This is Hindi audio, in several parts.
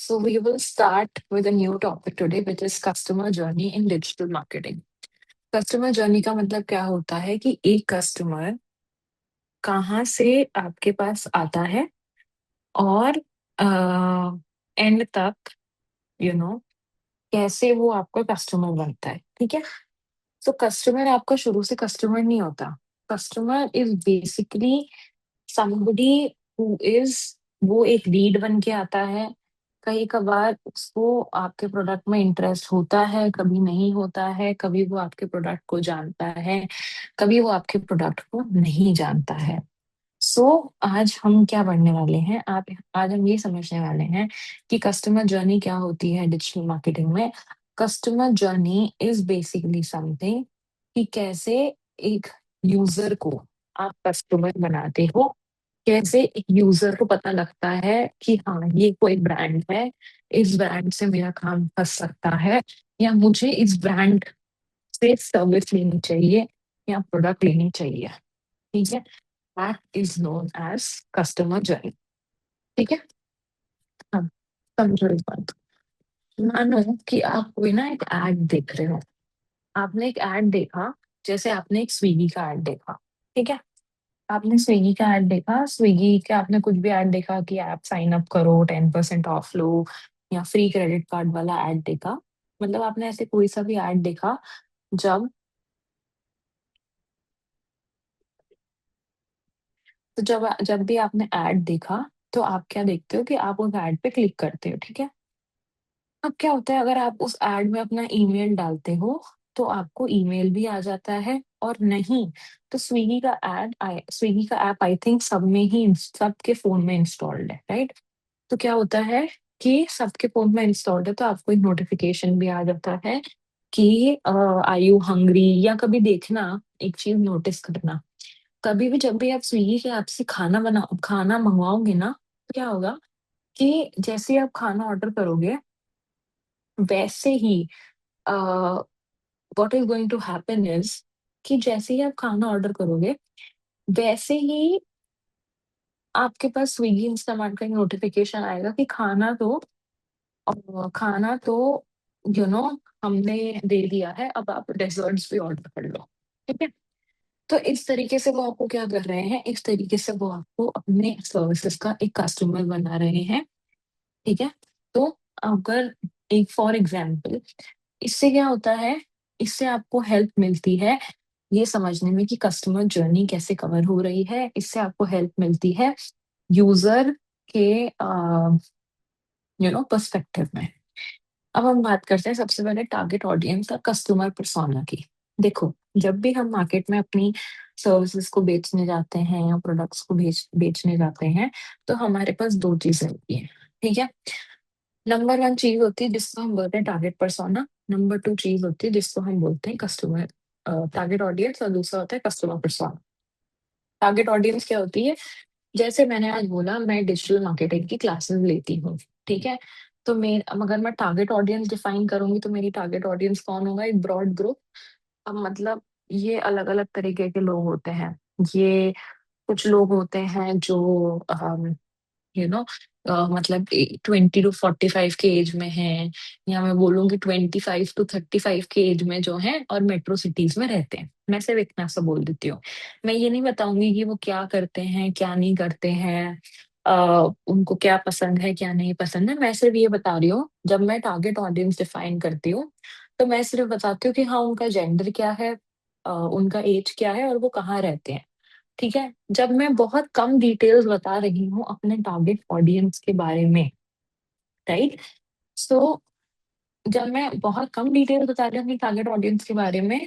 So we will start with a new topic today, which is customer journey in digital marketing. Customer journey का मतलब क्या होता है कि एक कस्टमर कहाँ से आपके पास आता है और एंड तक यू नो कैसे वो आपका कस्टमर बनता है। ठीक है। सो कस्टमर आपका शुरू से कस्टमर नहीं होता। Customer is basically somebody who is वो एक लीड बन के आता है। कई कभार उसको आपके प्रोडक्ट में इंटरेस्ट होता है, कभी नहीं होता है, कभी वो आपके प्रोडक्ट को जानता है, कभी वो आपके प्रोडक्ट को नहीं जानता है। सो आज हम क्या पढ़ने वाले हैं, आप आज हम ये समझने वाले हैं कि कस्टमर जर्नी क्या होती है डिजिटल मार्केटिंग में। Customer journey is basically something कि कैसे एक यूजर को आप कस्टमर बनाते हो, कैसे एक यूजर को पता लगता है कि हाँ ये कोई ब्रांड है, इस ब्रांड से मेरा काम फंस सकता है, या मुझे इस ब्रांड से सर्विस लेनी चाहिए या प्रोडक्ट लेनी चाहिए। ठीक है। That is known as customer journey. ठीक है। हाँ, समझो इस बात को। मानो कि आप कोई ना एक एड देख रहे हो। आपने एक एड देखा, जैसे आपने एक स्विगी का एड देखा। ठीक है। आपने स्विगी का ऐड देखा, स्विगी का आपने कुछ भी ऐड देखा कि ऐप साइन अप करो 10% ऑफ लो, या फ्री क्रेडिट कार्ड वाला ऐड देखा। मतलब आपने ऐसे कोई सा भी ऐड देखा। जब जब जब भी आपने ऐड देखा, तो आप क्या देखते हो कि आप उस ऐड पे क्लिक करते हो। ठीक है। अब क्या होता है, अगर आप उस ऐड में अपना ईमेल डालते हो तो आपको ईमेल भी आ जाता है, और नहीं तो स्विगी का ऐप आई थिंक सब में ही, सबके फोन में इंस्टॉल्ड है, राइट। तो क्या होता है कि सबके फोन में इंस्टॉल्ड है, तो आपको एक नोटिफिकेशन भी आ जाता है कि आर यू हंग्री। या कभी देखना, एक चीज नोटिस करना, कभी भी जब भी आप स्विगी के ऐप से खाना मंगवाओगे ना, तो क्या होगा कि जैसे ही आप खाना ऑर्डर करोगे, वैसे ही what is going to happen is कि जैसे ही आप खाना ऑर्डर करोगे, वैसे ही आपके पास स्विगी इंस्टामार्ट का नोटिफिकेशन आएगा कि खाना तो यू नो हमने दे दिया है, अब आप डेजर्ट्स भी ऑर्डर कर लो। ठीक है। तो इस तरीके से वो आपको क्या कर रहे हैं, इस तरीके से वो आपको अपने सर्विसेज का एक कस्टमर बना रहे हैं। ठीक है। तो अगर एक फॉर एग्जाम्पल, इससे क्या होता है, इससे आपको हेल्प मिलती है ये समझने में कि कस्टमर जर्नी कैसे कवर हो रही है। इससे आपको हेल्प मिलती है यूजर के पर्सपेक्टिव में। अब हम बात करते हैं सबसे पहले टारगेट ऑडियंस और कस्टमर पर्सोना की। देखो, जब भी हम मार्केट में अपनी सर्विसेज को बेचने जाते हैं या प्रोडक्ट्स को बेचने जाते हैं, तो हमारे पास दो चीजें होती हैं। ठीक है। नंबर वन चीज होती है जिसको हम बोलते हैं टारगेट पर्सोना। नंबर टू चीज होती है जिसको हम बोलते हैं कस्टमर टारगेट ऑडियंस, और दूसरा होता है कस्टमर पर्सोना। टारगेट ऑडियंस क्या होती है, जैसे मैंने आज बोला, मैं डिजिटल मार्केटिंग की क्लासेस लेती हूँ। ठीक है। तो अगर मैं टारगेट ऑडियंस डिफाइन करूंगी, तो मेरी टारगेट ऑडियंस कौन होगा, एक ब्रॉड ग्रुप। अब मतलब ये अलग अलग तरीके के लोग होते हैं। ये कुछ लोग होते हैं जो यू नो मतलब 20 to 45 के एज में हैं, या मैं बोलूंगी 25 to 35 के एज में जो हैं, और मेट्रो सिटीज में रहते हैं। मैं सिर्फ इतना सा बोल देती हूँ। मैं ये नहीं बताऊंगी कि वो क्या करते हैं क्या नहीं करते हैं, उनको क्या पसंद है क्या नहीं पसंद है। मैं सिर्फ ये बता रही हूँ, जब मैं टारगेट ऑडियंस डिफाइन करती हूँ, तो मैं सिर्फ बताती हूँ कि हाँ उनका जेंडर क्या है, उनका एज क्या है, और वो कहाँ रहते हैं। ठीक है। जब मैं बहुत कम डिटेल्स बता रही हूँ अपने टारगेट ऑडियंस के बारे में, राइट। सो जब मैं बहुत कम डिटेल्स बता रही हूँ अपनी टारगेट ऑडियंस के बारे में,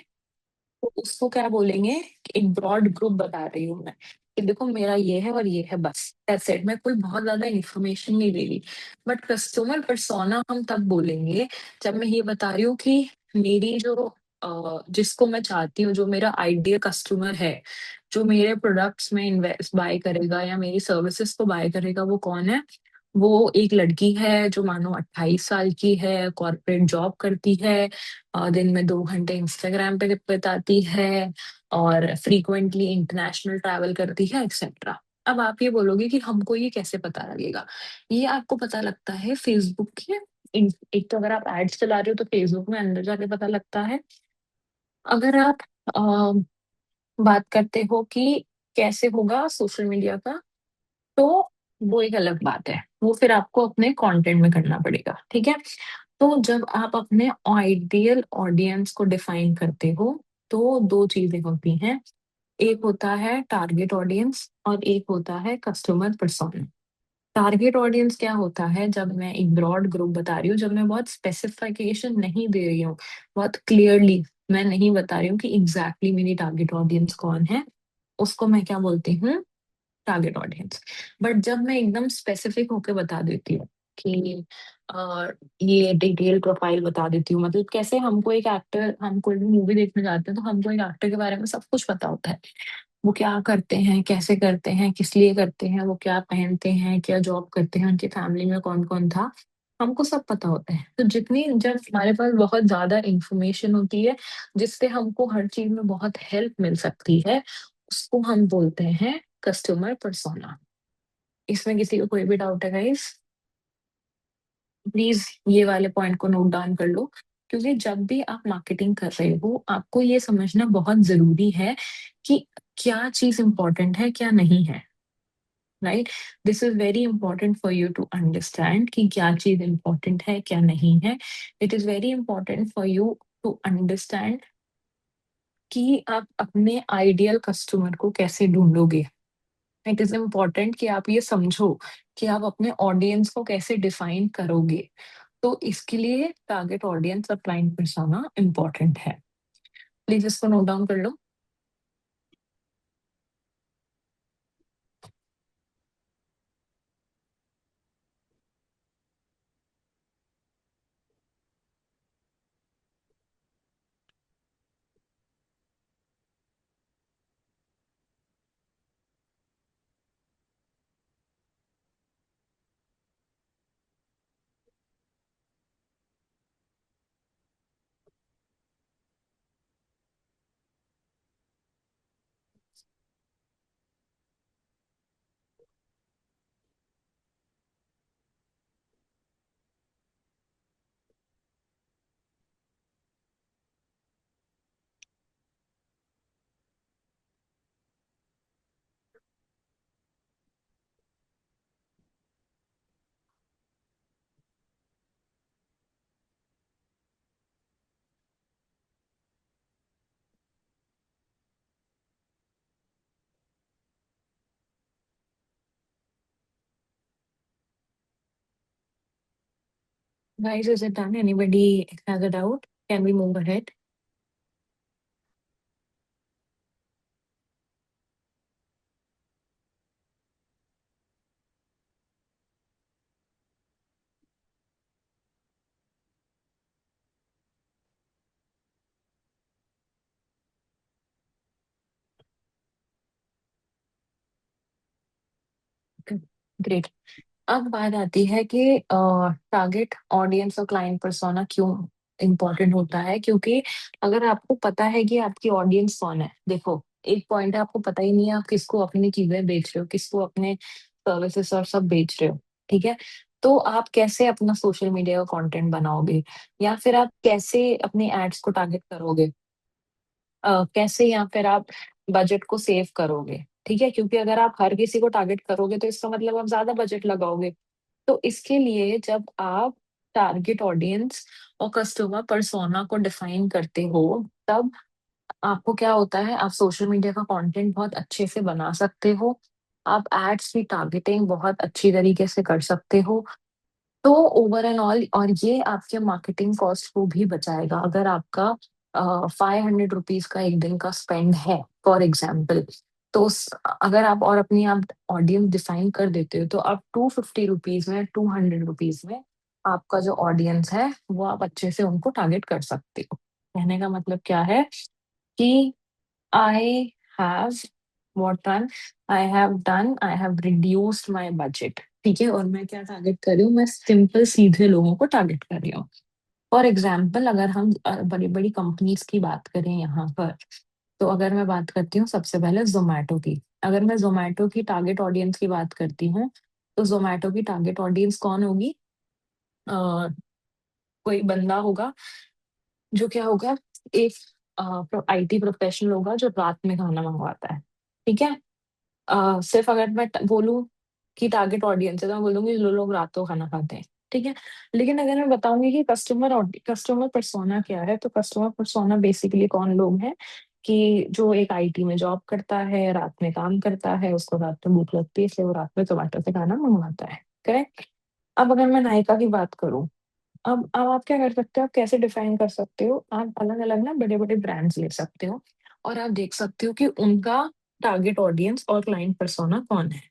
तो उसको क्या बोलेंगे, एक ब्रॉड ग्रुप बता रही हूँ मैं कि देखो मेरा ये है और ये है, बस दैट्स इट। मैं कोई बहुत ज्यादा इंफॉर्मेशन नहीं दे रही। बट कस्टमर पर्सोना हम तब बोलेंगे जब मैं ये बता रही हूँ कि मेरी जो जिसको मैं चाहती हूँ, जो मेरा आइडियल कस्टमर है, जो मेरे प्रोडक्ट्स में इन्वेस्ट बाय करेगा या मेरी सर्विसेज को बाय करेगा, वो कौन है। वो एक लड़की है जो मानो 28 साल की है, कॉर्पोरेट जॉब करती है, दिन में 2 घंटे इंस्टाग्राम पे बिताती है, और फ्रीक्वेंटली इंटरनेशनल ट्रैवल करती है, एक्सेट्रा। अब आप ये बोलोगे कि हमको ये कैसे पता लगेगा? ये आपको पता लगता है फेसबुक के एक तो अगर आप एड्स चला रहे हो तो फेसबुक में अंदर जाके पता लगता है। अगर आप बात करते हो कि कैसे होगा सोशल मीडिया का, तो वो एक अलग बात है, वो फिर आपको अपने कंटेंट में करना पड़ेगा, ठीक है। तो जब आप अपने आइडियल ऑडियंस को डिफाइन करते हो, तो दो चीजें होती हैं। एक होता है टारगेट ऑडियंस और एक होता है कस्टमर पर्सोना। टारगेट ऑडियंस क्या होता है? जब मैं एक ब्रॉड ग्रुप बता रही हूँ, जब मैं बहुत स्पेसिफिकेशन नहीं दे रही हूँ, बहुत क्लियरली मैं नहीं बता रही हूँ कि एग्जैक्टली मेरी टारगेट ऑडियंस कौन है, उसको मैं क्या बोलती हूँ? Target audience. बट जब मैं एकदम स्पेसिफिक होके बता देती हूँ कि ये डिटेल प्रोफाइल बता देती हूँ, मतलब कैसे हमको एक एक्टर, हम कोई भी मूवी देखने जाते हैं तो हमको एक एक्टर के बारे में सब कुछ पता होता है। वो क्या करते हैं, कैसे करते हैं, किस लिए करते हैं, वो क्या पहनते हैं, क्या जॉब करते हैं, उनकी फैमिली में कौन कौन था, हमको सब पता होता है। तो जितनी जब हमारे पास बहुत ज्यादा इंफॉर्मेशन होती है जिससे हमको हर चीज में बहुत हेल्प मिल सकती है, उसको हम बोलते हैं कस्टमर पर्सोना। इसमें किसी को कोई भी डाउट है गाइस? प्लीज ये वाले पॉइंट को नोट डाउन कर लो, क्योंकि जब भी आप मार्केटिंग कर रहे हो आपको ये समझना बहुत जरूरी है कि क्या चीज इंपॉर्टेंट है, क्या नहीं है। Right? This is very important for you to understand कि क्या चीज इंपॉर्टेंट है, क्या नहीं है। It is very important for you to understand कि आप अपने आइडियल कस्टमर को कैसे ढूंढोगे। इट इज इम्पोर्टेंट कि आप ये समझो कि आप अपने ऑडियंस को कैसे डिफाइन करोगे। तो इसके लिए टारगेट ऑडियंस और क्लाइंट पर्सोना इम्पोर्टेंट है। प्लीज इसको नोट डाउन कर लो। Guys, is it done? Anybody has a doubt? Can we move ahead? Great. अब बात आती है कि टारगेट ऑडियंस और क्लाइंट पर्सोना क्यों इम्पोर्टेंट होता है, क्योंकि अगर आपको पता है कि आपकी ऑडियंस कौन है, देखो एक पॉइंट है आपको पता ही नहीं है आप किसको अपनी चीजें बेच रहे हो, किसको अपने सर्विसेज और सब बेच रहे हो, ठीक है। तो आप कैसे अपना सोशल मीडिया का कंटेंट बनाओगे, या फिर आप कैसे अपने एड्स को टारगेट करोगे, कैसे या फिर आप बजट को सेव करोगे, ठीक है। क्योंकि अगर आप हर किसी को टारगेट करोगे तो इसका मतलब आप ज्यादा बजट लगाओगे। तो इसके लिए जब आप टारगेट ऑडियंस और कस्टमर पर्सोना को डिफाइन करते हो, तब आपको क्या होता है, आप सोशल मीडिया का कंटेंट बहुत अच्छे से बना सकते हो। आप एड्स की टारगेटिंग बहुत अच्छी तरीके से कर सकते हो। तो ओवर एंड ऑल, और ये आपके मार्केटिंग कॉस्ट को भी बचाएगा। अगर आपका 500 रुपीज का एक दिन का स्पेंड है फॉर एग्जाम्पल, तो अगर आप और अपनी आप ऑडियंस डिफाइन कर देते हो, तो आप 250 रुपीज में, 200 रुपीज में आपका जो ऑडियंस है वो आप अच्छे से उनको टारगेट कर सकते हो। कहने का मतलब क्या है कि I have what done I have reduced my budget, ठीक है। और मैं क्या टारगेट कर रही हूँ, मैं सिंपल सीधे लोगों को टारगेट कर रही हूँ। फॉर एग्जाम्पल अगर हम बड़ी बड़ी कंपनीज की बात करें यहाँ पर, तो अगर मैं बात करती हूँ सबसे पहले जोमेटो की। अगर मैं जोमेटो की टारगेट ऑडियंस की बात करती हूँ, तो जोमेटो की टारगेट ऑडियंस कौन होगी? अ, कोई बंदा होगा जो क्या होगा, एक आईटी प्रोफेशनल होगा जो रात में खाना मंगवाता है। ठीक है। सिर्फ अगर मैं बोलूँ कि टारगेट ऑडियंस है, तो मैं बोलूंगी जो लोग रात को खाना खाते हैं। ठीक है। लेकिन अगर मैं बताऊंगी कि कस्टमर पर्सोना क्या है, तो कस्टमर पर्सोना बेसिकली कौन लोग हैं कि जो एक आईटी में जॉब करता है, रात में काम करता है, उसको रात में भूख लगती है, इसलिए वो रात में जोमेटो से खाना मंगवाता है। करेक्ट। अब अगर मैं नायका की बात करूं, अब आप क्या कर सकते हो, आप कैसे डिफाइन कर सकते हो, आप अलग अलग ना बड़े बड़े ब्रांड्स ले सकते हो, और आप देख सकते हो कि उनका टारगेट ऑडियंस और क्लाइंट पर्सोना कौन है।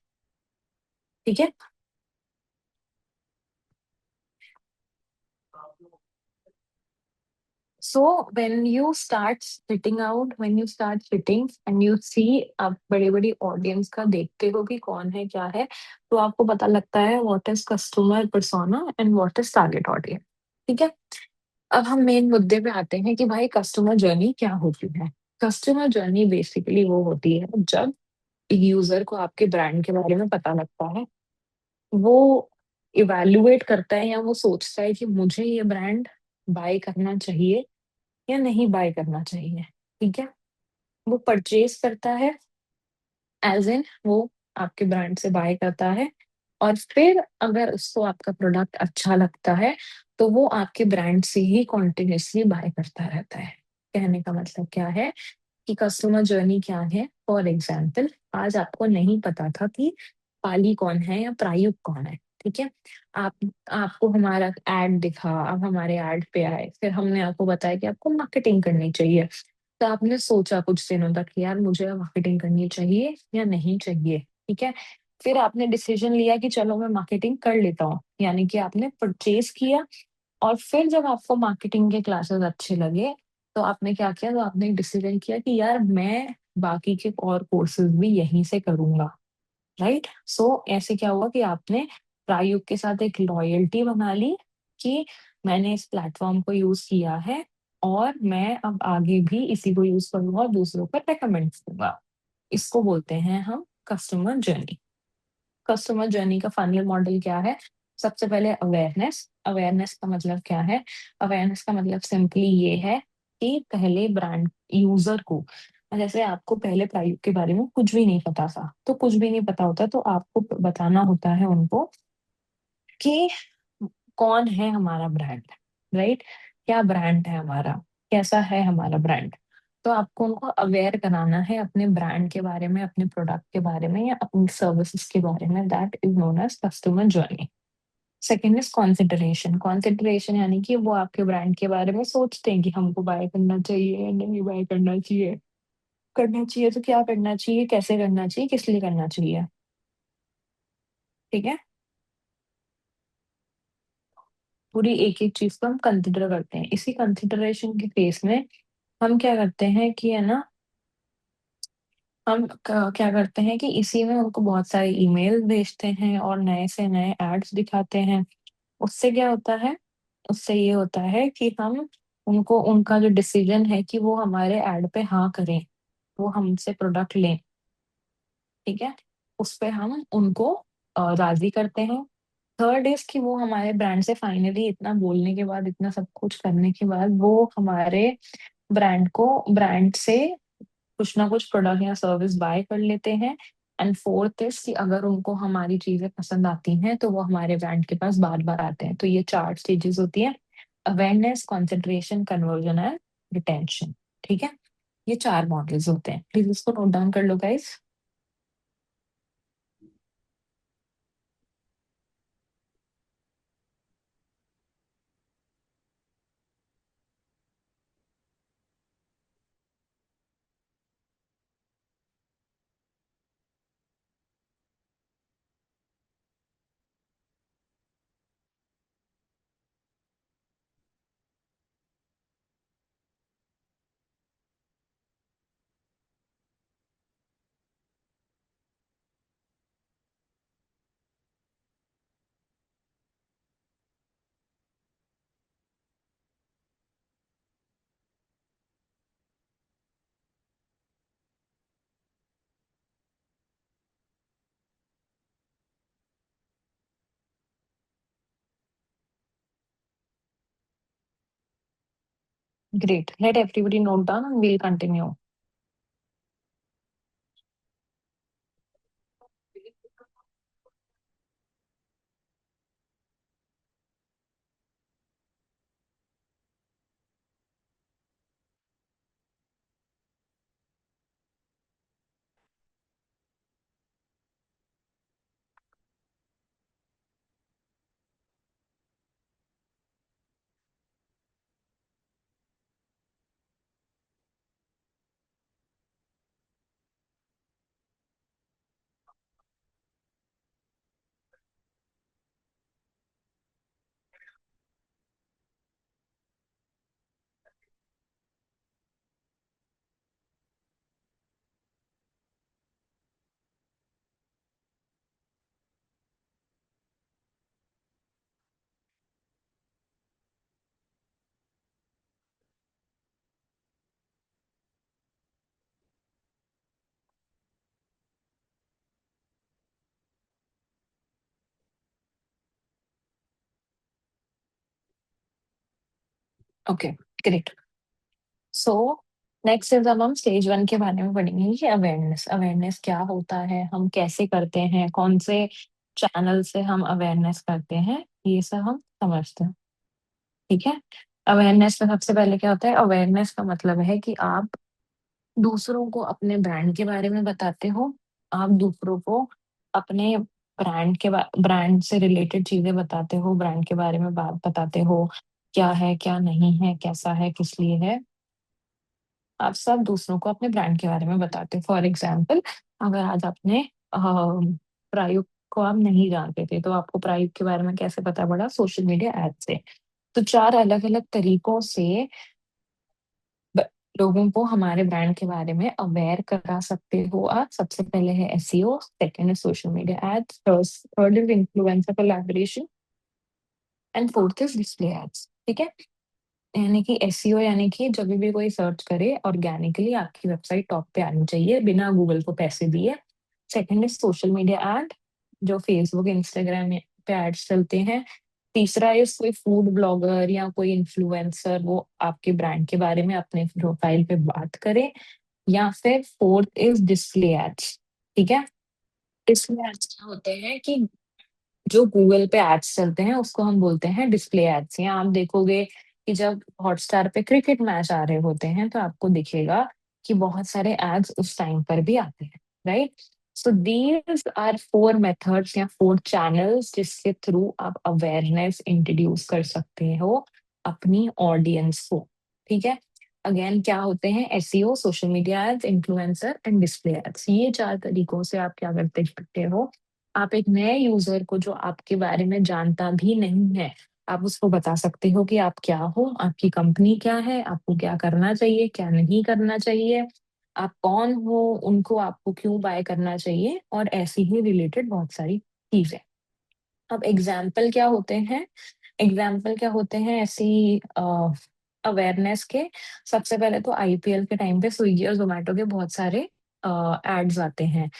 ठीक है। So when you start fitting and you see, आप बड़ी बड़ी ऑडियंस का देखते हो कि कौन है क्या है, तो आपको पता लगता है what is customer persona and what is target audience. ठीक है। अब हम मेन मुद्दे पे आते हैं कि भाई कस्टमर जर्नी क्या होती है। कस्टमर जर्नी बेसिकली वो होती है जब यूजर को आपके ब्रांड के बारे में पता लगता है, वो इवैल्यूएट करता है या वो सोचता है कि मुझे ये ब्रांड बाय करना चाहिए या नहीं बाय करना चाहिए। ठीक है। वो परचेज करता है, एज इन वो आपके ब्रांड से बाय करता है, और फिर अगर उसको आपका प्रोडक्ट अच्छा लगता है, तो वो आपके ब्रांड से ही कॉन्टिन्यूसली बाय करता रहता है। कहने का मतलब क्या है कि कस्टमर जर्नी क्या है। फॉर एग्जाम्पल, आज आपको नहीं पता था कि पाली कौन है या प्रायुक्त कौन है। ठीक है। आप आपको हमारा एड दिखा, आप हमारे एड पे आए, फिर हमने आपको बताया कि आपको मार्केटिंग करनी चाहिए। तो आपने सोचा कुछ दिनों तक कि यार मुझे मार्केटिंग करनी चाहिए या नहीं चाहिए। ठीक है। फिर आपने डिसीजन लिया कि चलो मैं मार्केटिंग कर लेता हूँ, यानी कि आपने परचेज किया। और फिर जब आपको मार्केटिंग के क्लासेस अच्छे लगे, तो आपने क्या किया, तो आपने एक डिसीजन किया कि यार मैं बाकी के और कोर्सेज भी यहीं से करूंगा। राइट। सो ऐसे क्या हुआ कि आपने प्रायुक्त के साथ एक लॉयल्टी बना ली कि मैंने इस प्लेटफॉर्म को यूज किया है, और मैं अब आगे भी इसी को यूज करूंगा और दूसरों को रेकमेंड करूंगा। इसको बोलते हैं हम कस्टमर जर्नी। कस्टमर जर्नी का फाइनल मॉडल क्या है? सबसे पहले अवेयरनेस। अवेयरनेस का मतलब क्या है? अवेयरनेस का मतलब सिंपली ये है कि पहले ब्रांड यूजर को, जैसे आपको पहले प्राइस के बारे में कुछ भी नहीं पता था, तो कुछ भी नहीं पता होता तो आपको बताना होता है उनको कि कौन है हमारा ब्रांड। राइट। क्या ब्रांड है हमारा, कैसा है हमारा ब्रांड। तो आपको उनको अवेयर कराना है अपने ब्रांड के बारे में, अपने प्रोडक्ट के बारे में, या अपनी सर्विसेज के बारे में। That is known as customer journey. Second is consideration. Consideration यानी कि वो आपके ब्रांड के बारे में सोचते हैं कि हमको बाय करना चाहिए या नहीं बाय करना चाहिए। करना चाहिए तो क्या करना चाहिए, कैसे करना चाहिए, किस लिए करना चाहिए। ठीक है। पूरी एक एक चीज को हम कंसिडर करते हैं। इसी कंसिडरेशन के फेस में हम क्या करते हैं कि है ना, क्या करते हैं कि इसी में उनको बहुत सारे ईमेल भेजते हैं और नए से नए एड्स दिखाते हैं। उससे क्या होता है? उससे ये होता है कि हम उनको, उनका जो डिसीजन है कि वो हमारे एड पे हाँ करें, वो हमसे प्रोडक्ट लें। ठीक है। उस पे हम उनको राजी करते हैं। थर्ड इज कि वो हमारे ब्रांड से फाइनली इतना बोलने के बाद, इतना सब कुछ करने के बाद, वो हमारे ब्रांड से कुछ ना कुछ प्रोडक्ट या सर्विस बाय कर लेते हैं। एंड फोर्थ इज कि अगर उनको हमारी चीजें पसंद आती हैं, तो वो हमारे ब्रांड के पास बार बार आते हैं। तो ये चार स्टेजेस होती है: awareness, consideration, conversion and retention. ठीक है। ये चार मॉडल्स होते हैं, प्लीज इसको नोट डाउन कर लो guys. Great. Let everybody note down and we'll continue. Okay, great. So next is, अब हम स्टेज वन के बारे में पढ़ेंगे कि अवेयरनेस। अवेयरनेस क्या होता है, हम कैसे करते हैं, कौन से चैनल से हम अवेयरनेस करते हैं, ये सब हम समझते हैं। ठीक है। अवेयरनेस में सबसे पहले क्या होता है, अवेयरनेस का मतलब है कि आप दूसरों को अपने ब्रांड के बारे में बताते हो। आप दूसरों को अपने ब्रांड से रिलेटेड चीजें बताते हो, ब्रांड के बारे में बात बताते हो, क्या है क्या नहीं है, कैसा है, किस लिए है। आप सब दूसरों को अपने ब्रांड के बारे में बताते हो। फॉर एग्जाम्पल, अगर आज आपने प्रायुक्त को आप नहीं जानते थे, तो आपको प्रायुक्त के बारे में कैसे पता पड़ा? सोशल मीडिया एड से। तो चार अलग अलग तरीकों से ब- लोगों को हमारे ब्रांड के बारे में अवेयर करा सकते हो आप। सबसे पहले है एसईओ, सेकंड है social media ads, third is influencer collaboration, and fourth is display ads. ठीक है। यानी कि एसईओ यानी कि जब भी कोई सर्च करे, ऑर्गेनिकली आपकी वेबसाइट टॉप पे आनी चाहिए बिना गूगल को पैसे दिए। Second is social media ad, जो फेसबुक इंस्टाग्राम पे एड्स चलते हैं। तीसरा इज कोई फूड ब्लॉगर या कोई इन्फ्लुएंसर, वो आपके ब्रांड के बारे में अपने प्रोफाइल पे बात करे। या फिर फोर्थ इज डिस्प्ले एड्स। ठीक है। डिस्प्ले एड्स क्या होते हैं कि जो गूगल पे एड्स चलते हैं उसको हम बोलते हैं डिस्प्ले एड्स। या आप देखोगे कि जब हॉटस्टार पे क्रिकेट मैच आ रहे होते हैं तो आपको दिखेगा कि बहुत सारे एड्स उस टाइम पर भी आते हैं, right? So these are four methods या फोर चैनल्स जिसके थ्रू आप अवेयरनेस इंट्रोड्यूस कर सकते हो अपनी ऑडियंस को। ठीक है। अगेन क्या होते हैं? SEO, social media ads, influencer and display ads. ये चार तरीकों से आप क्या करते सकते हो, आप एक नए यूजर को जो आपके बारे में जानता भी नहीं है, आप उसको बता सकते हो कि आप क्या हो, आपकी कंपनी क्या है, आपको क्या करना चाहिए, क्या नहीं करना चाहिए, आप कौन हो, उनको आपको क्यों बाय करना चाहिए, और ऐसी ही रिलेटेड बहुत सारी चीजें। अब एग्जाम्पल क्या होते हैं? एग्जाम्पल क्या होते हैं ऐसी अवेयरनेस के? सबसे पहले तो आईपीएल के टाइम पे स्विगी और जोमेटो के बहुत सारे एड्स आते हैं।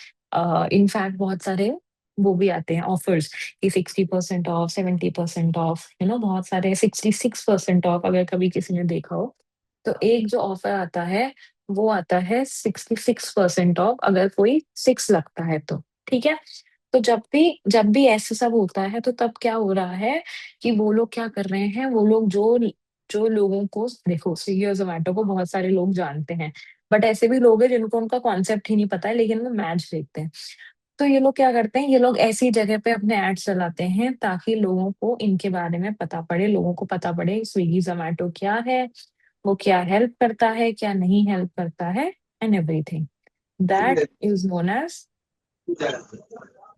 इनफैक्ट बहुत सारे वो भी आते हैं ऑफर्स कि 60% ऑफ, 70% ऑफ, बहुत सारे 66% ऑफ, अगर कभी किसी ने देखा हो। तो एक जो ऑफर आता है वो आता है 66% ऑफ, अगर कोई सिक्स लगता है तो। ठीक है। तो जब भी ऐसा सब होता है तो तब क्या हो रहा है कि वो लोग क्या कर रहे हैं, वो लोग जो जो लोगों को, देखो स्विगी और जोमेटो को बहुत सारे लोग जानते हैं, बट ऐसे भी लोग हैं जिनको उनका कॉन्सेप्ट ही नहीं पता है लेकिन वो मैच देखते हैं। तो ये लोग क्या करते हैं, ये लोग ऐसी जगह पे अपने एड्स चलाते हैं ताकि लोगों को इनके बारे में पता पड़े, लोगों को पता पड़े स्विगी जोमेटो क्या है, वो क्या हेल्प करता है, क्या नहीं हेल्प करता है, and everything. That is known as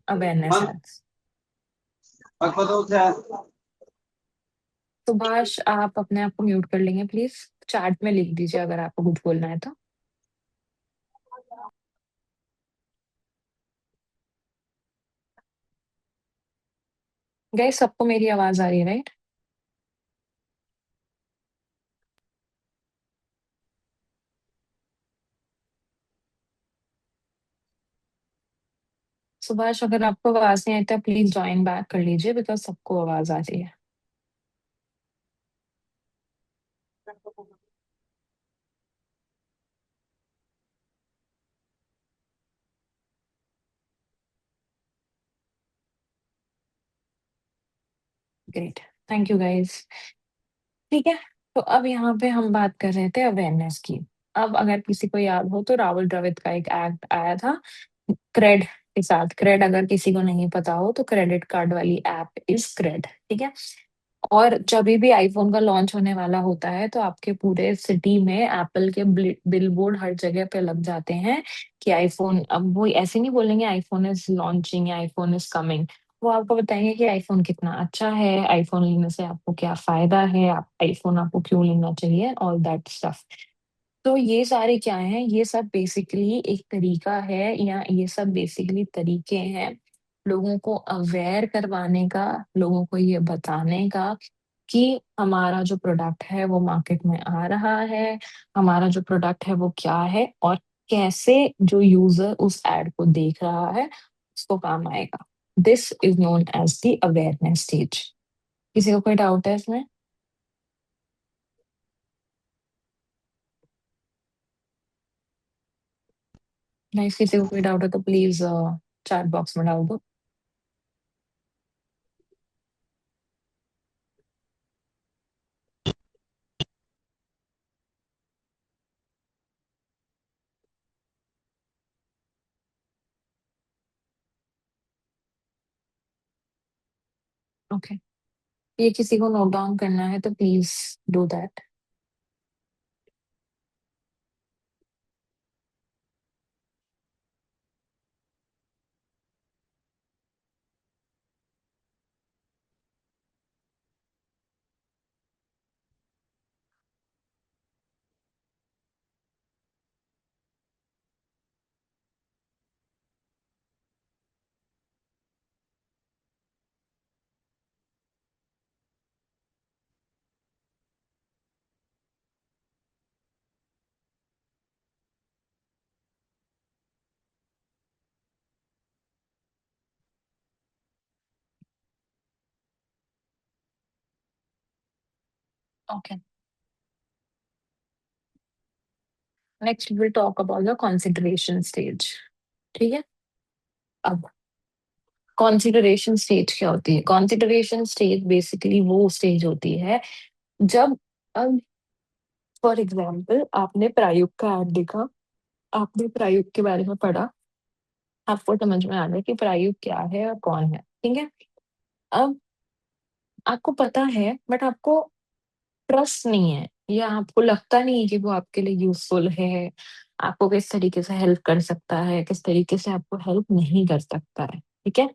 awareness ads. Subhash, आप अपने आप को म्यूट कर लेंगे प्लीज? चैट में लिख दीजिए अगर आपको कुछ बोलना है तो। गाइस, सबको मेरी आवाज आ रही है, राइट? सुभाष, अगर आपको आवाज नहीं आई तो प्लीज ज्वाइन बैक कर लीजिए, बिकॉज सबको आवाज आ रही है। ग्रेट। Thank you guys. ठीक है। तो अब यहाँ पे हम बात कर रहे थे अवेयरनेस की। अब अगर किसी को याद हो तो राहुल द्रविड़ का एक एक्ट आया था क्रेड के साथ। क्रेड अगर किसी को नहीं पता हो तो क्रेडिट कार्ड वाली ऐप इज क्रेड। ठीक है। और जब भी आईफोन का लॉन्च होने वाला होता है तो आपके पूरे सिटी में एप्पल के बिलबोर्ड हर जगह पे लग जाते हैं कि आईफोन, अब वो ऐसे नहीं बोलेंगे आईफोन इज लॉन्चिंग या आईफोन इज कमिंग। वो आपको बताएंगे कि आईफोन कितना अच्छा है, आईफोन लेने से आपको क्या फायदा है, आप आईफोन आपको क्यों लेना चाहिए, ऑल दैट स्टफ। तो ये सारे क्या हैं, ये सब बेसिकली एक तरीका है, या ये सब बेसिकली तरीके हैं लोगों को अवेयर करवाने का, लोगों को ये बताने का कि हमारा जो प्रोडक्ट है वो मार्केट में आ रहा है, हमारा जो प्रोडक्ट है वो क्या है, और कैसे जो यूजर उस एड को देख रहा है उसको काम आएगा। This is known as the awareness stage. किसी को कोई डाउट है इसमें? नहीं, किसी को कोई डाउट है तो प्लीज चैट बॉक्स में डाल दो। ओके। ये किसी को नोट डाउन करना है तो please do that. Okay. Next will talk about the consideration stage. ठीक है। अब कंसिडरेशन स्टेज क्या होती है? कंसिडरेशन स्टेज बेसिकली वो स्टेज होती है जब, अब फॉर एग्जाम्पल आपने प्रायुक्त का ऐड देखा, आपने प्रायुक्त के बारे में पढ़ा, आपको समझ में आ गया कि प्रायुक्त क्या है और कौन है। ठीक है। अब आपको पता है बट आपको ट्रस्ट नहीं है, या आपको लगता नहीं है कि वो आपके लिए यूजफुल है, आपको किस तरीके से हेल्प कर सकता है, किस तरीके से आपको हेल्प नहीं कर सकता है। ठीक है।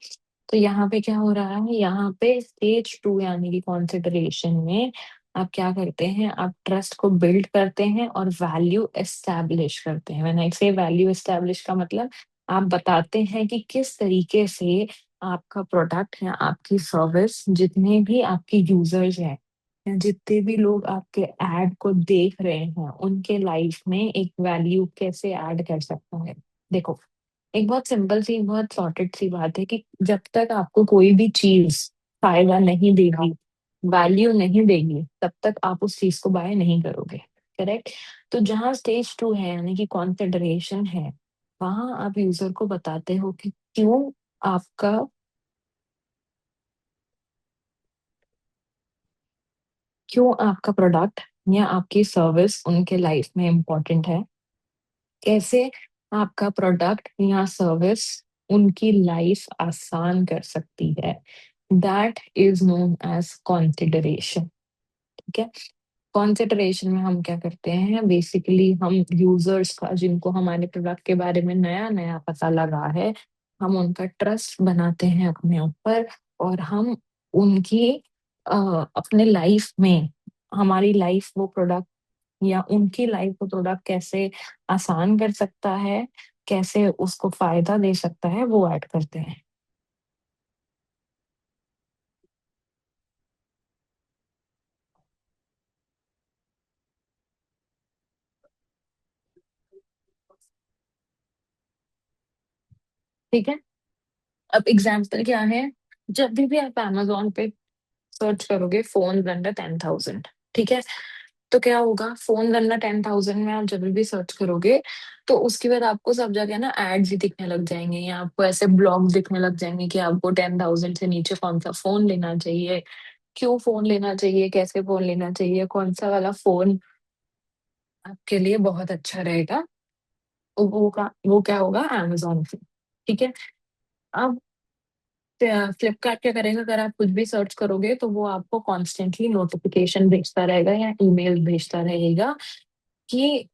तो यहाँ पे क्या हो रहा है, यहाँ पे स्टेज टू यानी कि कॉन्सिडरेशन में आप क्या करते हैं, आप ट्रस्ट को बिल्ड करते हैं और वैल्यू एस्टैब्लिश करते हैं। व्हेन आई से वैल्यू एस्टैब्लिश का मतलब आप बताते हैं कि किस तरीके से आपका प्रोडक्ट या आपकी सर्विस, जितने भी आपके यूजर्स हैं या जितने भी लोग आपके एड को देख रहे हैं, उनके लाइफ में एक वैल्यू कैसे ऐड कर सकता है। देखो, एक बहुत सिंपल सी, बहुत सॉर्टेड सी बात है कि जब तक आपको कोई भी चीज फायदा नहीं देगी, वैल्यू नहीं देगी, तब तक आप उस चीज को बाय नहीं करोगे। करेक्ट। तो जहाँ स्टेज टू है यानी कि कॉन्सिडरेशन है, वहां आप यूजर को बताते हो कि आपका क्यों आपका प्रोडक्ट या आपकी सर्विस उनके लाइफ में इम्पोर्टेंट है, कैसे आपका प्रोडक्ट या सर्विस उनकी लाइफ आसान कर सकती है। That is known as consideration. ठीक है। कंसिडरेशन में हम क्या करते हैं, बेसिकली हम यूजर्स का, जिनको हमारे प्रोडक्ट के बारे में नया नया पता लगा है, हम उनका ट्रस्ट बनाते हैं अपने ऊपर, और हम उनकी अपने लाइफ में, हमारी लाइफ वो प्रोडक्ट या उनकी लाइफ को प्रोडक्ट कैसे आसान कर सकता है, कैसे उसको फायदा दे सकता है, वो ऐड करते हैं। ठीक है। अब एग्जाम्पल क्या है, जब भी आप Amazon पे सर्च करोगे फोन अंडर 10,000, ठीक है, तो क्या होगा, फोन अंडर 10,000 में आप जब भी सर्च करोगे तो उसके बाद आपको सब जगह ना एड्स ही दिखने लग जाएंगे, या आपको ऐसे ब्लॉग्स दिखने लग जाएंगे कि आपको 10,000 से नीचे कौन सा फोन लेना चाहिए, क्यों फोन लेना चाहिए, कैसे फोन लेना चाहिए, कौन सा वाला फोन आपके लिए बहुत अच्छा रहेगा, वो क्या होगा, अमेजोन से। ठीक है। अब फ्लिपकार्ट क्या करेगा, अगर आप कुछ भी सर्च करोगे तो वो आपको कॉन्स्टेंटली नोटिफिकेशन भेजता रहेगा या ईमेल भेजता रहेगा कि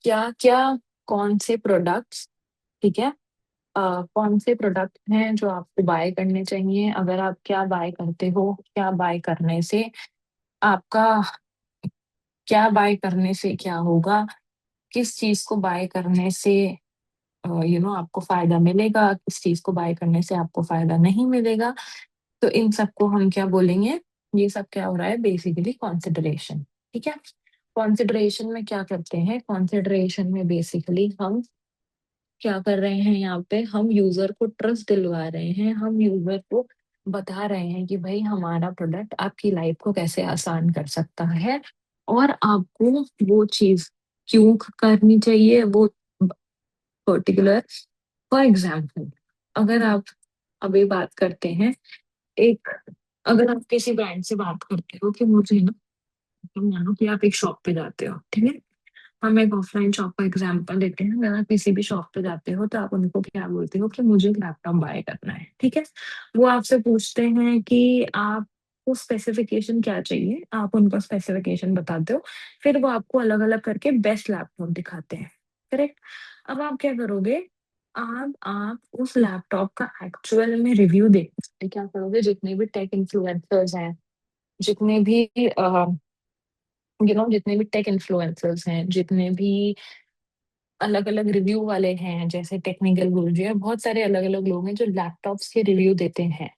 क्या क्या, कौन से प्रोडक्ट्स, ठीक है, कौन से प्रोडक्ट हैं जो आपको बाय करने चाहिए, अगर आप क्या बाय करते हो, क्या बाय करने से आपका, क्या बाय करने से क्या होगा, किस चीज को बाय करने से आपको फायदा मिलेगा, किस चीज को बाय करने से आपको फायदा नहीं मिलेगा। तो इन सबको हम क्या बोलेंगे, ये सब क्या हो रहा है, बेसिकली कॉन्सिडरेशन। ठीक है। कॉन्सिडरेशन में क्या करते हैं, कॉन्सिडरेशन में बेसिकली हम क्या कर रहे हैं, यहाँ पे हम यूजर को ट्रस्ट दिलवा रहे हैं, हम यूजर को बता रहे हैं कि भाई हमारा प्रोडक्ट आपकी लाइफ को कैसे आसान कर सकता है, और आपको वो चीज क्यों करनी चाहिए, वो पर्टिकुलर। फॉर एग्जाम्पल, अगर आप अभी बात करते हैं, एक, अगर आप किसी ब्रांड से बात करते हो कि मुझे ना, तो मानो कि आप एक शॉप पे जाते हो, ठीक है, हम एक ऑफलाइन शॉप का एग्जांपल लेते हैं, अगर आप किसी भी शॉप पे जाते हो तो आप उनको क्या बोलते हो कि मुझे लैपटॉप बाय करना है, ठीक है। वो आपसे पूछते हैं कि आपको स्पेसिफिकेशन क्या चाहिए, आप उनको स्पेसिफिकेशन बताते हो, फिर वो आपको अलग अलग करके बेस्ट लैपटॉप दिखाते हैं, करेक्ट। अब आप क्या करोगे, आप उस लैपटॉप का एक्चुअल में रिव्यू देखने के लिए क्या करोगे, जितने भी टेक इन्फ्लुएंसर्स हैं, जितने भी जितने भी टेक इन्फ्लुएंसर्स हैं, जितने भी अलग अलग रिव्यू वाले हैं, जैसे टेक्निकल गुरुजी है, बहुत सारे अलग अलग लोग हैं जो लैपटॉप्स के रिव्यू देते हैं,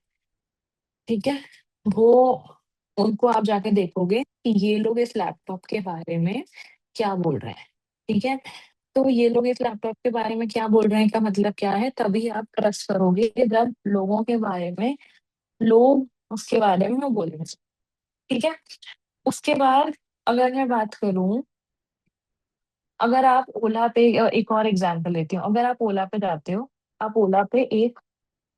ठीक है। वो, उनको आप जाके देखोगे कि ये लोग इस लैपटॉप के बारे में क्या बोल रहे हैं, ठीक है। तो ये लोग इस लैपटॉप के बारे में क्या बोल रहे हैं का मतलब क्या है, तभी आप ट्रस्ट करोगे कि जब लोगों के बारे में, लोग उसके बारे में बोलेंगे, ठीक है। उसके बाद अगर मैं बात करूं, अगर आप ओला पे, एक और एग्जांपल लेती हूँ, अगर आप ओला पे जाते हो, आप ओला पे एक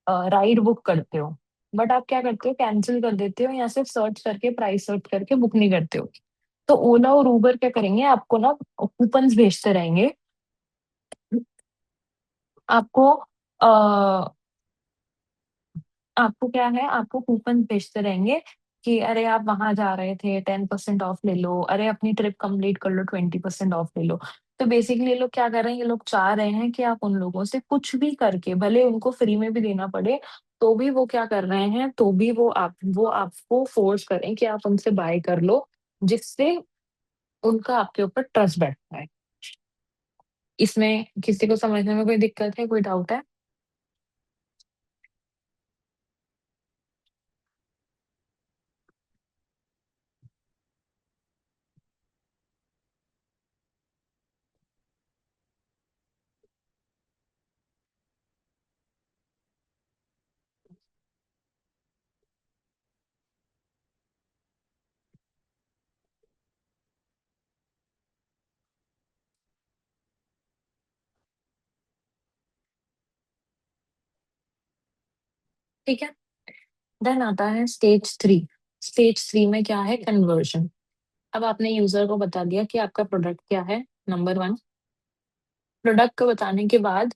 राइड बुक करते हो, बट आप क्या करते हो, कैंसिल कर देते हो या सिर्फ सर्च करके, प्राइस सर्च करके बुक नहीं करते हो। तो ओला और उबर क्या करेंगे, आपको ना कूपन्स भेजते रहेंगे, आपको आपको क्या है, आपको कूपन भेजते रहेंगे कि अरे आप वहां जा रहे थे, 10% ऑफ ले लो, अरे अपनी ट्रिप कंप्लीट कर लो, 20% ऑफ ले लो। तो बेसिकली ये लोग क्या कर रहे हैं, ये लोग चाह रहे हैं कि आप उन लोगों से कुछ भी करके, भले उनको फ्री में भी देना पड़े, तो भी वो क्या कर रहे हैं, तो भी वो आपको फोर्स करें कि आप उनसे बाय कर लो, जिससे उनका आपके ऊपर ट्रस्ट बैठता है। इसमें किसी को समझने में कोई दिक्कत है, कोई डाउट है? ठीक है। देन आता है स्टेज 3। स्टेज 3 में क्या है, कन्वर्जन। अब आपने यूजर को बता दिया कि आपका प्रोडक्ट क्या है, नंबर 1। प्रोडक्ट को बताने के बाद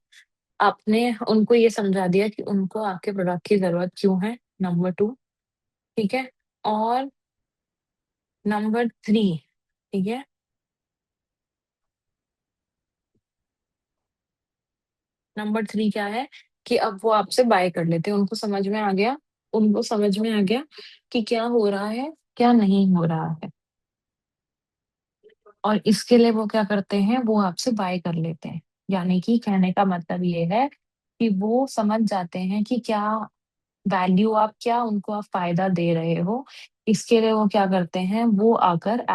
आपने उनको ये समझा दिया कि उनको आपके प्रोडक्ट की जरूरत क्यों है, नंबर 2। ठीक है। और नंबर 3, ठीक है, नंबर 3 क्या है, कि अब वो आपसे बाय कर लेते हैं, उनको समझ में आ गया, उनको समझ में आ गया कि क्या हो रहा है, क्या नहीं हो रहा है, और इसके लिए वो क्या करते हैं, वो आपसे बाय कर लेते हैं। यानी कि कहने का मतलब ये है कि वो समझ जाते हैं कि क्या वैल्यू, आप क्या उनको आप फायदा दे रहे हो, इसके लिए वो क्या करते हैं, वो आकर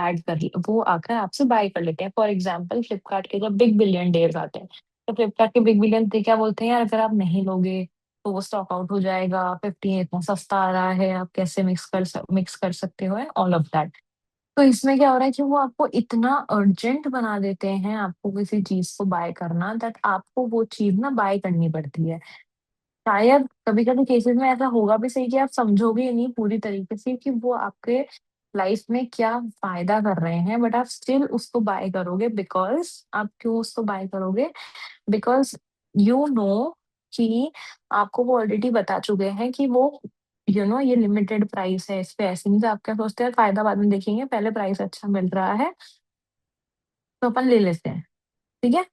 आपसे बाय कर लेते हैं। फॉर एग्जाम्पल, फ्लिपकार्ट के जब बिग बिलियन डेज आते हैं, तो फ्लिपकार्ट के बिग बिलियन डे क्या बोलते हैं, यार अगर आप नहीं लोगे तो वो स्टॉक आउट हो जाएगा, 50 इतना सस्ता आ रहा है, आप कैसे मिक्स कर सकते हो, ऑल ऑफ दैट। तो इसमें क्या हो रहा है कि वो आपको इतना अर्जेंट बना देते हैं आपको किसी चीज को बाय करना, दैट आपको वो चीज ना बाय करनी पड़ती है। शायद कभी कभी केसेस में ऐसा होगा भी सही कि आप समझोगे ही नहीं पूरी तरीके से कि वो आपके लाइफ में क्या फायदा कर रहे हैं, बट आप स्टिल उसको बाय करोगे। बिकॉज आप क्यों उसको बाय करोगे? बिकॉज यू नो कि आपको वो ऑलरेडी बता चुके हैं कि वो ये लिमिटेड प्राइस है, इस पे ऐसे नहीं। तो आप क्या सोचते हैं, फायदा बाद में देखेंगे, पहले प्राइस अच्छा मिल रहा है तो अपन ले लेते हैं। ठीक है।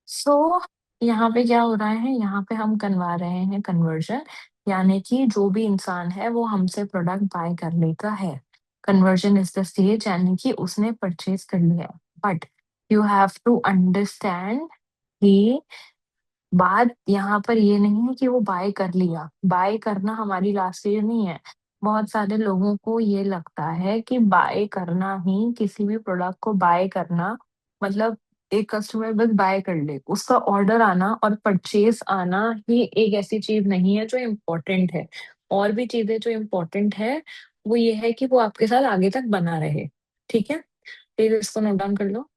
सो यहाँ पे क्या हो रहा है, यहाँ पे हम करवा रहे हैं कन्वर्जन, यानी कि जो भी इंसान है वो हमसे प्रोडक्ट बाय कर लेता है। कन्वर्जन इज द स्टेज, यानी कि उसने परचेज कर लिया। But you have to understand कि बात यहाँ पर ये नहीं है कि वो बाय कर लिया। बाय करना हमारी लास्ट स्टेज नहीं है। बहुत सारे लोगों को ये लगता है कि बाय करना ही, किसी भी प्रोडक्ट को बाय करना मतलब एक कस्टमर बस बाय कर ले, उसका ऑर्डर आना और परचेज आना ही एक ऐसी चीज नहीं है जो इम्पोर्टेंट है। और भी चीजें जो इम्पोर्टेंट है वो ये है कि वो आपके साथ आगे तक बना रहे। ठीक है, प्लीज इसको नोट डाउन कर लो।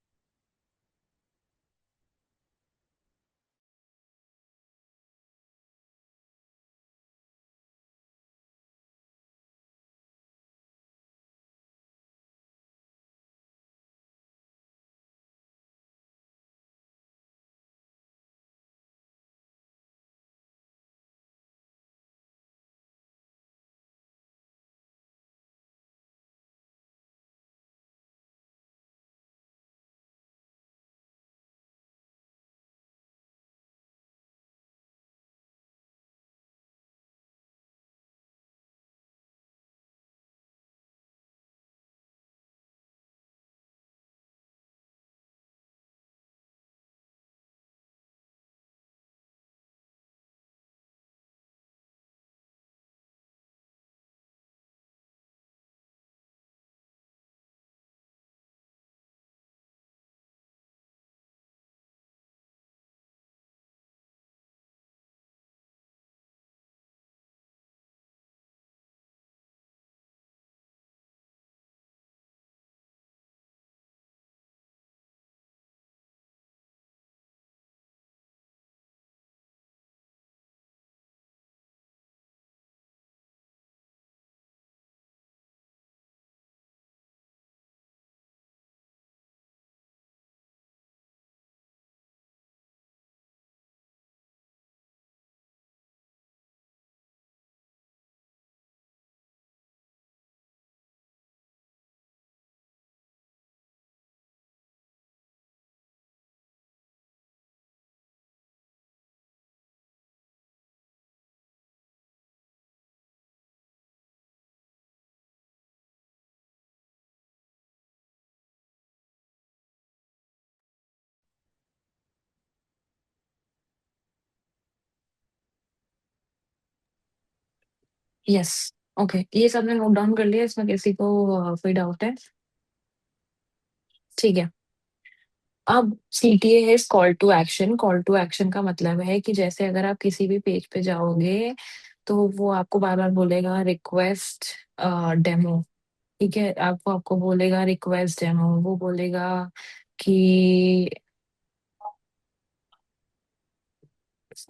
यस। ओके, ये सबने नोट डाउन कर लिया, इसमें किसी को कोई डाउट है? ठीक है। अब सीटीए है call to action. Call to action का मतलब है कि जैसे अगर आप किसी भी पेज पे जाओगे तो वो आपको बार बार बोलेगा रिक्वेस्ट डेमो। ठीक है, आपको आपको बोलेगा रिक्वेस्ट डेमो, वो बोलेगा कि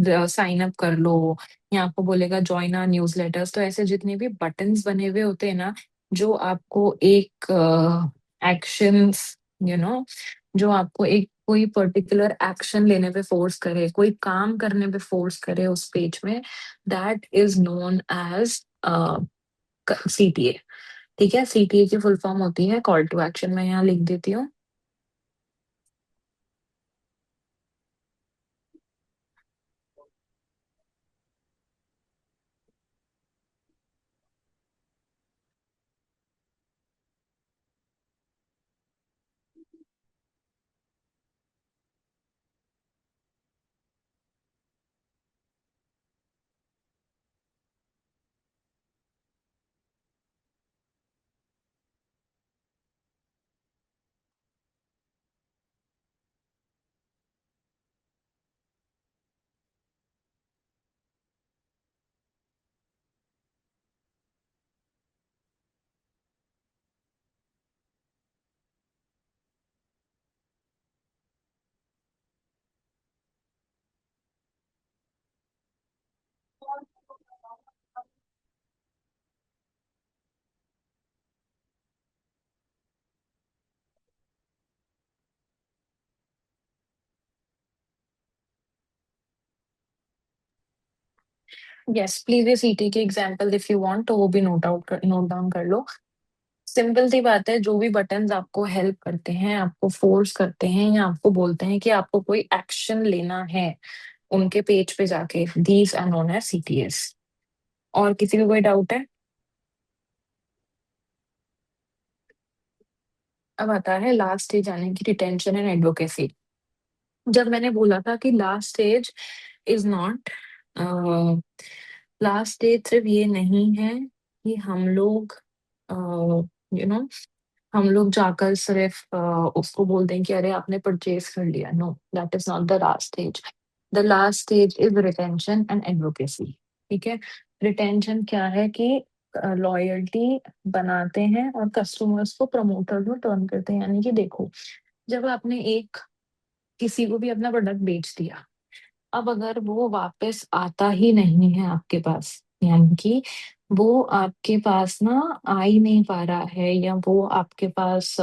साइन अप कर लो, या आपको बोलेगा ज्वाइन आवर न्यूज़लेटर्स। तो ऐसे जितने भी बटन्स बने हुए होते हैं ना, जो आपको एक एक्शंस, यू नो जो आपको एक कोई पर्टिकुलर एक्शन लेने पे फोर्स करे, कोई काम करने पे फोर्स करे उस पेज में, that is known as CTA. ठीक है, सीटीए की फुल फॉर्म होती है कॉल टू एक्शन। मैं यहाँ लिख देती हूँ। यस प्लीज ये सीटी के एग्जाम्पल इफ यू वांट तो वो भी नोट डाउन कर लो। सिंपल सी बात है, जो भी बटन्स आपको हेल्प करते हैं, आपको फोर्स करते हैं या आपको बोलते हैं कि आपको कोई एक्शन लेना है, उनके पेज पे जाके, these are known as CTAs. और किसी को कोई डाउट है? अब आता है लास्ट स्टेज आने की, रिटेंशन एंड एडवोकेसी। जब मैंने बोला था कि last stage is not, last stage सिर्फ ये नहीं है कि हम लोग यू नो हम लोग जाकर सिर्फ उसको बोल दें कि अरे आपने परचेज कर लिया। No, that is not the last stage. The last stage is retention and advocacy. ठीक है। रिटेंशन क्या है कि लॉयल्टी बनाते हैं और कस्टमर्स को प्रमोटर में टर्न करते हैं। यानी कि देखो, जब आपने एक किसी को भी अपना प्रोडक्ट बेच दिया, अब अगर वो वापस आता ही नहीं है आपके पास, यानी कि वो आपके पास ना आ ही नहीं पा रहा है, या वो आपके पास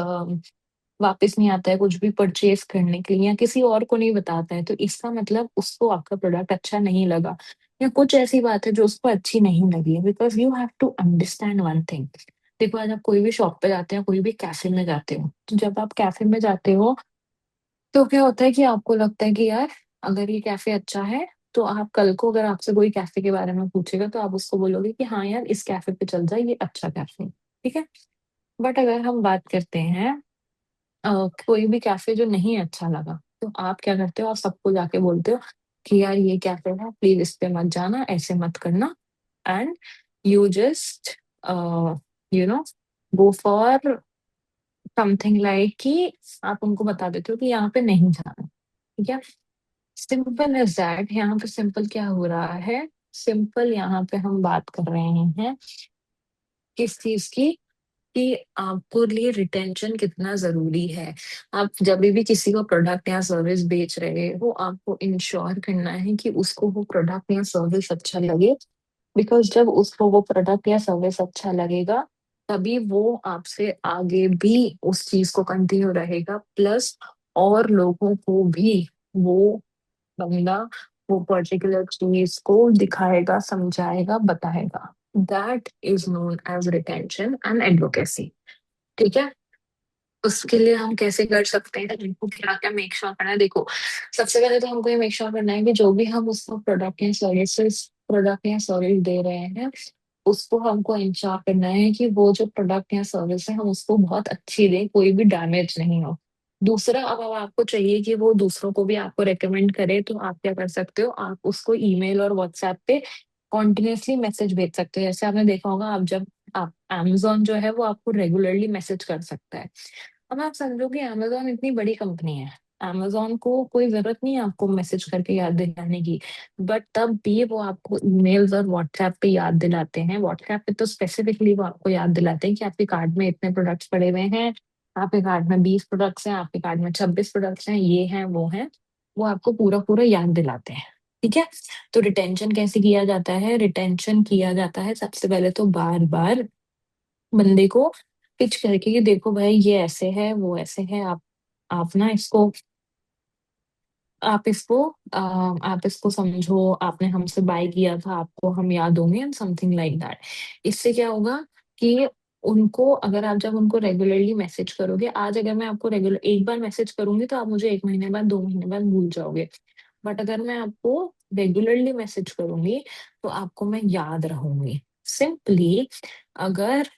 वापस नहीं आता है कुछ भी परचेज करने के लिए, या किसी और को नहीं बताता है, तो इसका मतलब उसको आपका प्रोडक्ट अच्छा नहीं लगा, या कुछ ऐसी बात है जो उसको अच्छी नहीं लगी है। Because you have to understand one thing. देखो, आज आप कोई भी शॉप पे जाते हैं, कोई भी कैफे में जाते हो, तो जब आप कैफे में जाते हो तो क्या होता है कि आपको लगता है कि यार, अगर ये कैफे अच्छा है, तो आप कल को अगर आपसे कोई कैफे के बारे में पूछेगा तो आप उसको बोलोगे कि हाँ यार, इस कैफे पे चल जाए, ये अच्छा कैफे है। ठीक है। बट अगर हम बात करते हैं कोई भी कैफे जो नहीं अच्छा लगा, तो आप क्या करते हो? आप सबको जाके बोलते हो कि यार ये कैफे है, प्लीज इस पे मत जाना, ऐसे मत करना। And you just you know go for something like कि आप उनको बता देते हो कि यहाँ पे नहीं जाना। ठीक है। Simple as that. यहाँ पे सिंपल क्या हो रहा है? सिंपल यहाँ पे हम बात कर रहे हैं किस चीज की, कि आपको लिए रिटेंशन कितना जरूरी है। आप जब भी किसी को प्रोडक्ट या सर्विस बेच रहे हो, आपको इंश्योर करना है कि उसको वो प्रोडक्ट या सर्विस अच्छा लगे। बिकॉज जब उसको वो प्रोडक्ट या सर्विस अच्छा लगेगा, तभी वो आपसे आगे भी उस चीज को कंटिन्यू रहेगा, प्लस और लोगों को भी वो बंदा वो पर्टिकुलर चीज को दिखाएगा, समझाएगा, बताएगा। That is known as retention and advocacy. ठीक है। उसके लिए हम कैसे कर सकते हैं, हमको क्या क्या मेक श्योर करना है? देखो, सबसे पहले तो हमको ये मेक श्योर करना है कि जो भी हम उसको प्रोडक्ट या सर्विस दे रहे हैं, उसको हमको इंश्योर करना है कि वो जो प्रोडक्ट या सर्विस है, हम उसको बहुत अच्छी दें, कोई भी डैमेज नहीं हो। दूसरा, अब आपको चाहिए कि वो दूसरों को भी आपको रेकमेंड करे, तो आप क्या कर सकते हो? आप उसको ईमेल और व्हाट्सएप पे कॉन्टिन्यूसली मैसेज भेज सकते हो। जैसे आपने देखा होगा, आप जब आप Amazon जो है वो आपको रेगुलरली मैसेज कर सकता है। अब आप समझो कि Amazon इतनी बड़ी कंपनी है, Amazon को कोई जरूरत नहीं है आपको मैसेज करके याद दिलाने की। बट तब भी वो आपको ईमेल्स और व्हाट्सएप पे याद दिलाते हैं। व्हाट्सएप पे तो स्पेसिफिकली वो आपको याद दिलाते हैं कि आपके कार्ड में इतने प्रोडक्ट्स पड़े हुए हैं, आपके कार्ड में 20 प्रोडक्ट्स हैं, आपके कार्ड में 26 प्रोडक्ट्स हैं, ये हैं वो हैं। वो आपको पूरा पूरा याद दिलाते हैं। ठीक है। तो रिटेंशन कैसे किया जाता है? रिटेंशन किया जाता है सबसे पहले तो बार बार बंदे को पिच करके कि देखो भाई, ये ऐसे है, वो ऐसे है, आप ना इसको आप इसको आप इसको समझो, आपने हमसे बाय किया था, आपको हम याद होंगे, एंड समथिंग लाइक दैट। इससे क्या होगा कि उनको, अगर आप जब उनको रेगुलरली मैसेज करोगे, आज अगर मैं आपको रेगुलर एक बार मैसेज करूंगी तो आप मुझे 1 महीने बाद, 2 महीने बाद भूल जाओगे। बट अगर मैं आपको रेगुलरली मैसेज करूंगी, तो आपको मैं याद रहूंगी। सिंपली, अगर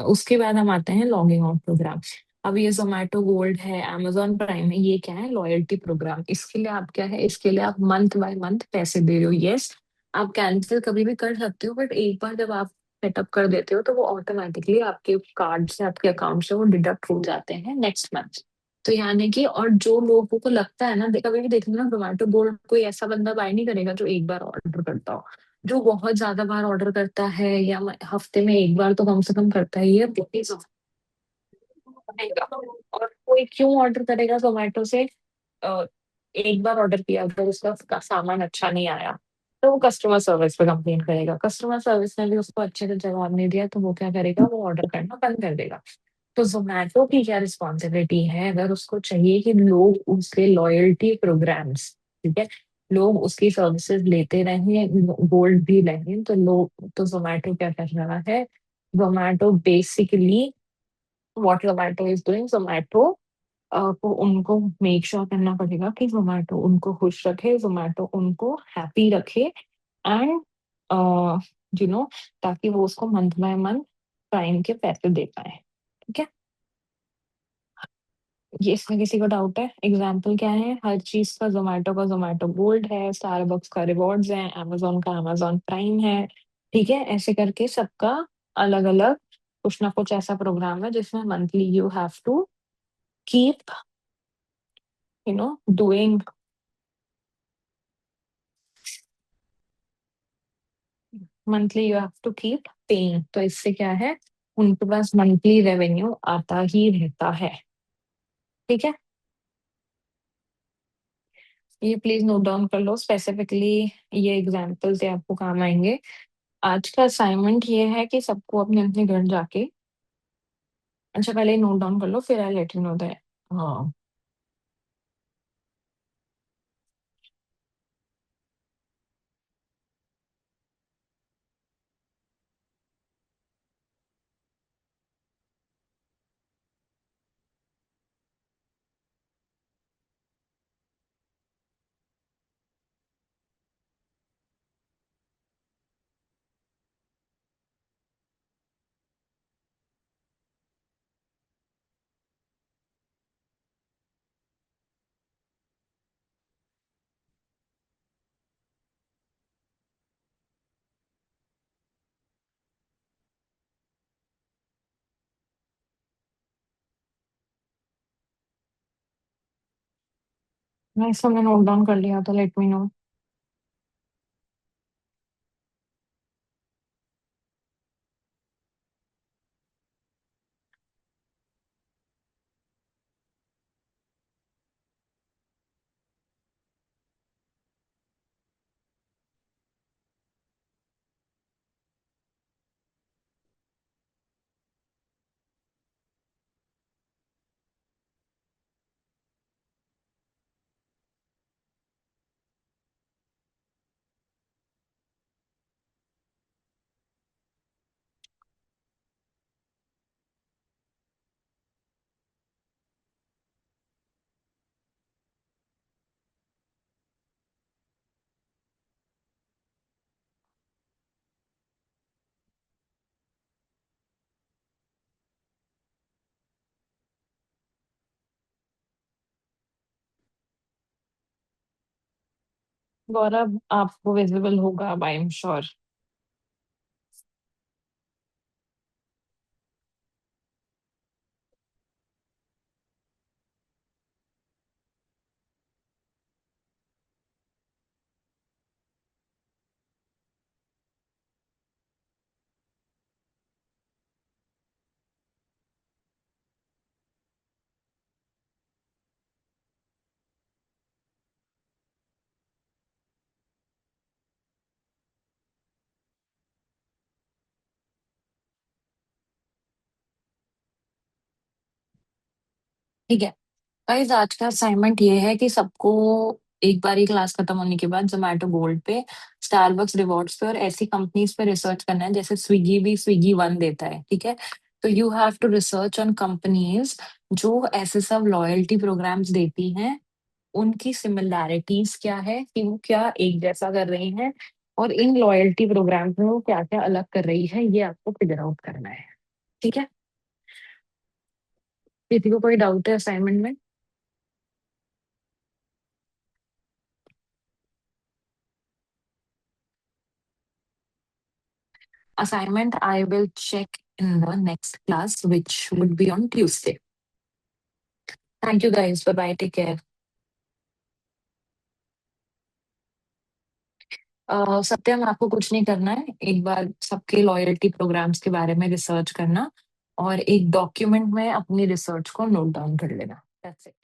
उसके बाद हम आते हैं लॉगिंग आउट प्रोग्राम। अब ये जोमेटो गोल्ड है, amazon प्राइम है, ये क्या है? Loyalty programme. इसके लिए आप क्या है, इसके लिए आप मंथ बाय मंथ पैसे दे रहे हो। यस, आप कैंसिल कभी भी कर सकते हो, बट एक बार जब आप सेटअप कर देते हो, तो वो ऑटोमेटिकली आपके कार्ड से, आपके अकाउंट से वो डिडक्ट हो जाते हैं नेक्स्ट मंथ। तो यानी कि, और जो लोगों को लगता है ना, कभी भी देख लेना, जोमेटो गोल्ड कोई ऐसा बंदा बाय नहीं करेगा जो एक बार ऑर्डर करता हो। जो बहुत ज्यादा बार ऑर्डर करता है, या हफ्ते में एक बार तो कम से कम करता ही है, वो ही रहेगा। और कोई क्यों ऑर्डर करेगा जोमेटो से? अ, एक बार ऑर्डर किया, अगर उसका सामान अच्छा नहीं आया, तो वो कस्टमर सर्विस पे कंप्लेन करेगा। कस्टमर सर्विस ने भी उसको अच्छे से जवाब नहीं दिया, तो वो क्या करेगा? वो ऑर्डर करना बंद कर देगा। तो जोमेटो की क्या रिस्पॉन्सिबिलिटी है, अगर उसको चाहिए कि लोग उसके लॉयल्टी प्रोग्राम्स, ठीक है, लोग उसकी सर्विसेज लेते रहे, गोल्ड भी रहे, तो लोग तो जोमेटो क्या कर रहा है, Zomato basically what Zomato is doing, Zomato को उनको मेक श्योर करना पड़ेगा कि जोमेटो उनको खुश रखे, जोमेटो उनको हैप्पी रखे, एंड यू नो ताकि वो उसको मंथ बाय मंथ प्राइम के पैसे दे पाए। ठीक है, ये इसमें किसी को डाउट है? एग्जाम्पल क्या है, हर चीज का जोमेटो गोल्ड है, स्टारबक्स का रिवॉर्ड्स है, amazon का amazon प्राइम है। ठीक है, ऐसे करके सबका अलग अलग कुछ ना कुछ ऐसा प्रोग्राम है जिसमें monthly you have to keep doing, monthly you have to keep paying. तो इससे क्या है, उनके पास मंथली रेवेन्यू आता ही रहता है। ठीक है, ये प्लीज नोट डाउन कर लो स्पेसिफिकली, ये एग्जाम्पल से आपको काम आएंगे। आज का असाइनमेंट ये है कि सबको अपने अपने घर जाके, अच्छा पहले नोट डाउन कर लो फिर I let you know that. हाँ, मैं इसको मैं नोट डाउन कर लिया तो लेट मी नो। गौरव आपको विजिबल होगा आई एम श्योर। ठीक है गाइस, आज का असाइनमेंट ये है कि सबको एक बार ही क्लास खत्म होने के बाद जोमेटो गोल्ड पे, स्टारबक्स रिवॉर्ड्स पे और ऐसी कंपनीज पे रिसर्च करना है, जैसे स्विगी भी स्विगी वन देता है। ठीक है, तो you have to research on companies जो ऐसे सब लॉयल्टी प्रोग्राम्स देती हैं, उनकी सिमिलैरिटीज क्या है कि वो क्या एक जैसा कर रही हैं, और इन लॉयल्टी प्रोग्राम्स में वो क्या क्या अलग कर रही है, ये आपको फिगर आउट करना है। ठीक है, किसी को कोई डाउट है असाइनमेंट में? Assignment I will check in the next class, which would be on Tuesday. Thank you guys. Bye bye. Take care. सत्यम, आपको कुछ नहीं करना है, एक बार सबके लॉयल्टी प्रोग्राम्स के बारे में रिसर्च करना और एक डॉक्यूमेंट में अपनी रिसर्च को नोट डाउन कर लेना। That's it.